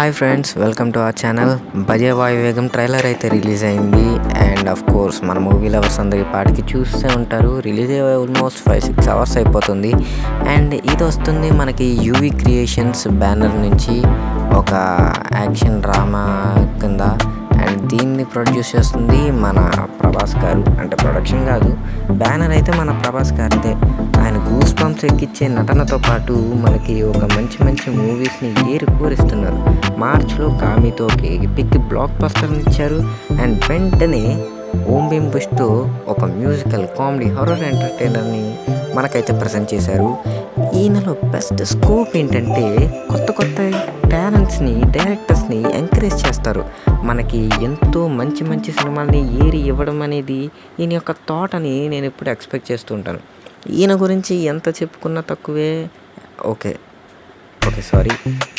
Hi friends, welcome to our channel. Bhaje వాయువేగం trailer అయితే release అయింది. And of course మన movie lovers అందరి పాటికి చూస్తూ ఉంటారు. రిలీజ్ అయ్యే ఆల్మోస్ట్ 5-6 అవర్స్ అయిపోతుంది. అండ్ ఇది వస్తుంది మనకి యూవీ క్రియేషన్స్ బ్యానర్ నుంచి ఒక యాక్షన్ డ్రామా కింద. అండ్ దీన్ని ప్రొడ్యూస్ చేస్తుంది మన ప్రభాస్ గారు. అంటే ప్రొడక్షన్ కాదు, బ్యానర్ అయితే మన ప్రభాస్ గారిదే. ఆయన గూస్ బంప్స్ ఎక్కిచ్చే నటనతో పాటు మనకి ఒక మంచి మంచి మూవీస్ని కోరిస్తున్నారు. మార్చ్లో కామితో ఎపిక్ బ్లాక్ బస్టర్ని ఇచ్చారు. అండ్ వెంటనే ఓం భీమ్ బుష్తో ఒక మ్యూజికల్ కామెడీ హారర్ ఎంటర్టైనర్ని మనకైతే ప్రజెంట్ చేశారు. ఈయనలో బెస్ట్ స్కోప్ ఏంటంటే కొత్త కొత్త టాలెంట్స్ని, డైరెక్టర్స్ని ఎంకరేజ్ చేస్తారు. మనకి ఎంతో మంచి మంచి సినిమాల్ని ఇవ్వడం అనేది ఈయన యొక్క థాట్ అని నేను ఎప్పుడు ఎక్స్పెక్ట్ చేస్తూ ఉంటాను. ఈయన గురించి ఎంత చెప్పుకున్నా తక్కువే. ఓకే సారీ,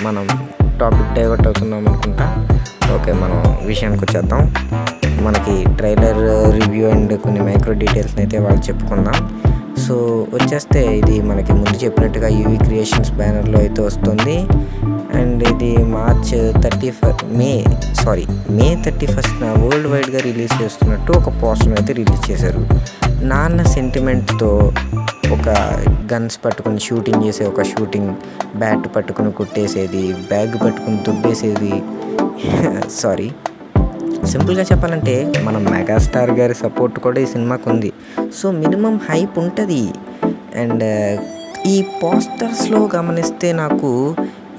మనం టాపిక్ డైవర్ట్ అవుతున్నాం అనుకుంటా. మనం విషయానికి వచ్చేద్దాం. మనకి ట్రైలర్ రివ్యూ అండ్ కొన్ని మైక్రో డీటెయిల్స్ని అయితే వాళ్ళు చెప్పుకుందాం. సో వచ్చేస్తే ఇది మనకి ముందు చెప్పినట్టుగా యూవీ క్రియేషన్స్ బ్యానర్లో అయితే వస్తుంది. అండ్ ఇది మే 31న వరల్డ్ వైడ్గా రిలీజ్ చేస్తున్నట్టు ఒక పోస్టర్ అయితే రిలీజ్ చేశారు. నాన్న సెంటిమెంట్తో ఒక గన్స్ పట్టుకుని షూటింగ్ చేసే ఒక షూటింగ్, బ్యాట్ పట్టుకుని కొట్టేసేది, బ్యాగ్ పట్టుకుని దుబ్బేసేది. సింపుల్గా చెప్పాలంటే మన మెగాస్టార్ గారి సపోర్ట్ కూడా ఈ సినిమాకు ఉంది. సో మినిమం హైప్ ఉంటుంది. అండ్ ఈ పోస్టర్స్లో గమనిస్తే నాకు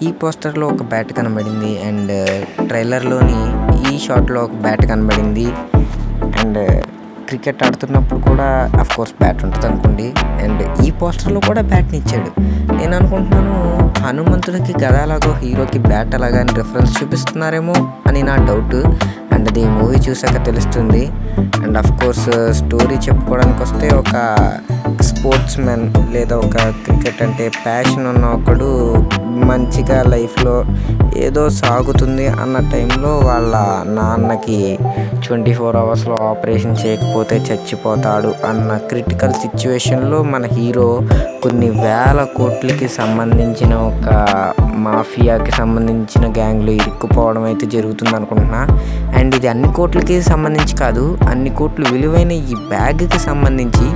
ఈ పోస్టర్లో ఒక బ్యాట్ కనబడింది. అండ్ ట్రైలర్లోని ఈ షాట్లో ఒక బ్యాట్ కనబడింది. అండ్ క్రికెట్ ఆడుతున్నప్పుడు కూడా అఫ్కోర్స్ బ్యాట్ ఉంటుంది అనుకోండి. అండ్ ఈ పోస్టర్లో కూడా బ్యాట్ని ఇచ్చాడు. నేను అనుకుంటున్నాను హనుమంతుడికి గద అలాగో హీరోకి బ్యాట్ అలాగా అని రిఫరెన్స్ చూపిస్తున్నారేమో అని నా డౌట్. అండ్ అది మూవీ చూసాక తెలుస్తుంది. అండ్ అఫ్కోర్స్ స్టోరీ చెప్పుకోవడానికి వస్తే ఒక స్పోర్ట్స్ మ్యాన్ లేదా ఒక క్రికెట్ అంటే ప్యాషన్ ఉన్న ఒకడు మంచిగా లైఫ్లో ఏదో సాగుతుంది అన్న టైంలో వాళ్ళ నాన్నకి 24 అవర్స్లో ఆపరేషన్ చేయకపోతే చచ్చిపోతాడు అన్న క్రిటికల్ సిచ్యువేషన్లో మన హీరో కొన్ని వేల కోట్లకి సంబంధించిన ఒక మాఫియాకి సంబంధించిన గ్యాంగ్లో ఇరుక్కుపోవడం అయితే జరుగుతుంది అనుకుంటున్నా. అండ్ ఇది అన్ని కోట్లకి సంబంధించి కాదు, అన్ని కోట్లు విలువైన ఈ బ్యాగ్కి సంబంధించి.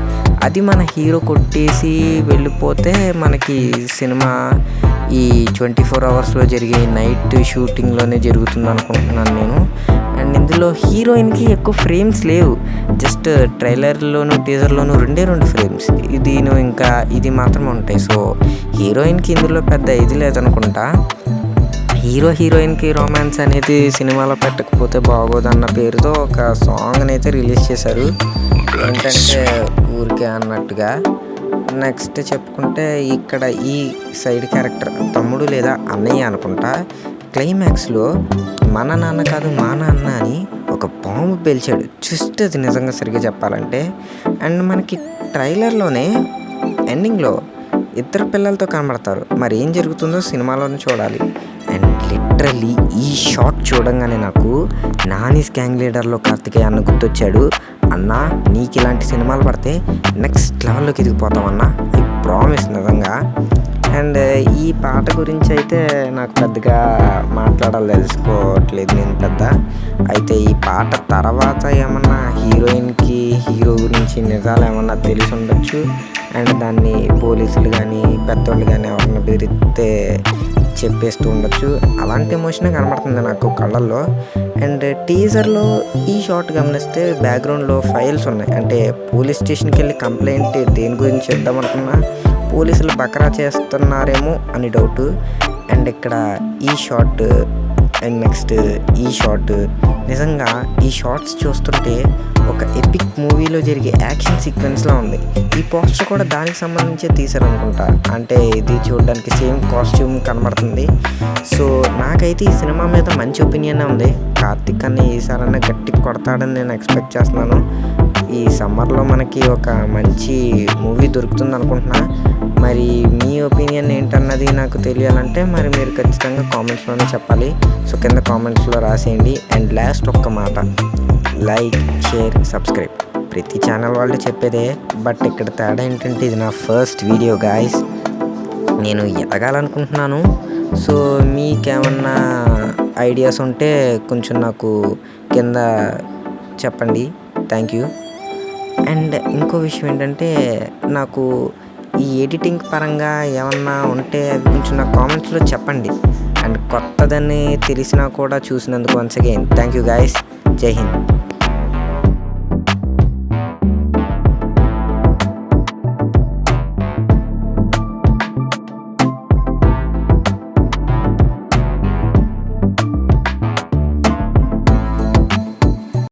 అది మన హీరో కొట్టేసి వెళ్ళిపోతే మనకి సినిమా ఈ 24 అవర్స్లో జరిగే నైట్ షూటింగ్లోనే జరుగుతుంది అనుకుంటున్నాను నేను. అండ్ ఇందులో హీరోయిన్కి ఎక్కువ ఫ్రేమ్స్ లేవు. జస్ట్ ట్రైలర్లోను టీజర్లోను 2 ఫ్రేమ్స్ ఇది మాత్రమే ఉంటాయి. సో హీరోయిన్కి ఇందులో పెద్ద ఇది లేదనుకుంటా. హీరోయిన్కి రొమాన్స్ అనేది సినిమాలో పెట్టకపోతే బాగోదన్న పేరుతో ఒక సాంగ్ని అయితే రిలీజ్ చేశారు. ఏంటంటే ఊరికే అన్నట్టుగా. నెక్స్ట్ చెప్పుకుంటే ఇక్కడ ఈ సైడ్ క్యారెక్టర్ తమ్ముడు లేదా అన్నయ్య అనుకుంటా. క్లైమాక్స్లో మన నాన్న కాదు మా నాన్న అని ఒక బాంబు పేల్చాడు. జస్ట్ అది నిజంగా సరిగ్గా చెప్పాలంటే. అండ్ మనకి ట్రైలర్లోనే ఎండింగ్లో 2 పిల్లలతో కనబడతారు. మరి ఏం జరుగుతుందో సినిమాలోనే చూడాలి. అండ్ లిటరల్లీ ఈ షాట్ చూడంగానే నాకు నానీస్ గ్యాంగ్ లీడర్లో కార్తికేయ అన్న గుర్తొచ్చాడు. అన్న నీకు ఇలాంటి సినిమాలు పడితే నెక్స్ట్ లెవెల్లోకి ఎదిగిపోతామన్నా, ఐ ప్రామిస్ నిజంగా. అండ్ ఈ పాట గురించి అయితే నాకు పెద్దగా తెలుసుకోవట్లేదు నేను పెద్ద. అయితే ఈ పాట తర్వాత ఏమన్నా హీరోయిన్కి హీరో గురించి నిజాలు ఏమన్నా తెలిసి ఉండొచ్చు. అండ్ దాన్ని పోలీసులు కానీ పెద్దోళ్ళు కానీ ఎవరన్నా బెదిరిస్తే చెప్పేస్తూ ఉండొచ్చు. అలాంటి ఎమోషనే కనబడుతుంది నాకు కళ్ళల్లో. అండ్ టీజర్లో ఈ షాట్ గమనిస్తే బ్యాక్గ్రౌండ్లో ఫైల్స్ ఉన్నాయి. అంటే పోలీస్ స్టేషన్కి వెళ్ళి కంప్లైంట్ దేని గురించి ఇద్దామనుకున్నా పోలీసులు బకరా చేస్తున్నారేమో అని డౌట్. అండ్ ఇక్కడ ఈ షాట్ అండ్ నెక్స్ట్ ఈ షాట్, నిజంగా ఈ షాట్స్ చూస్తుంటే ఒక ఎపిక్ మూవీలో జరిగే యాక్షన్ సీక్వెన్స్లా ఉంది. ఈ పోస్టర్ కూడా దానికి సంబంధించే తీశారనుకుంటా. అంటే ఇది చూడడానికి సేమ్ కాస్ట్యూమ్ కనబడుతుంది. సో నాకైతే ఈ సినిమా మీద మంచి ఒపీనియన్ ఉంది. కార్తిక్ అన్న ఈసారన్నా గట్టిగా కొడతాడని నేను ఎక్స్పెక్ట్ చేస్తున్నాను. ఈ సమ్మర్లో మనకి ఒక మంచి మూవీ దొరుకుతుంది అనుకుంటున్నా. మరి మీ ఒపీనియన్ ఏంటన్నది నాకు తెలియాలంటే మరి మీరు ఖచ్చితంగా కామెంట్స్లోనే చెప్పాలి. సో కింద కామెంట్స్లో రాసేయండి. అండ్ లాస్ట్ ఒక్క మాట, లైక్, షేర్, సబ్స్క్రైబ్ ప్రతి ఛానల్ వాళ్ళు చెప్పేదే. బట్ ఇక్కడ తేడా ఏంటంటే ఇది నా ఫస్ట్ వీడియో గాయ్స్. నేను ఎదగాలనుకుంటున్నాను. సో మీకేమన్నా ఐడియాస్ ఉంటే కొంచెం నాకు కింద చెప్పండి. Thank you. అండ్ ఇంకో విషయం ఏంటంటే నాకు ఈ ఎడిటింగ్ పరంగా ఏమన్నా ఉంటే అవి కొంచెం నాకు కామెంట్స్లో చెప్పండి. అండ్ కొత్తదని తెలిసినా కూడా చూసినందుకు once again thank you guys. జై హింద్.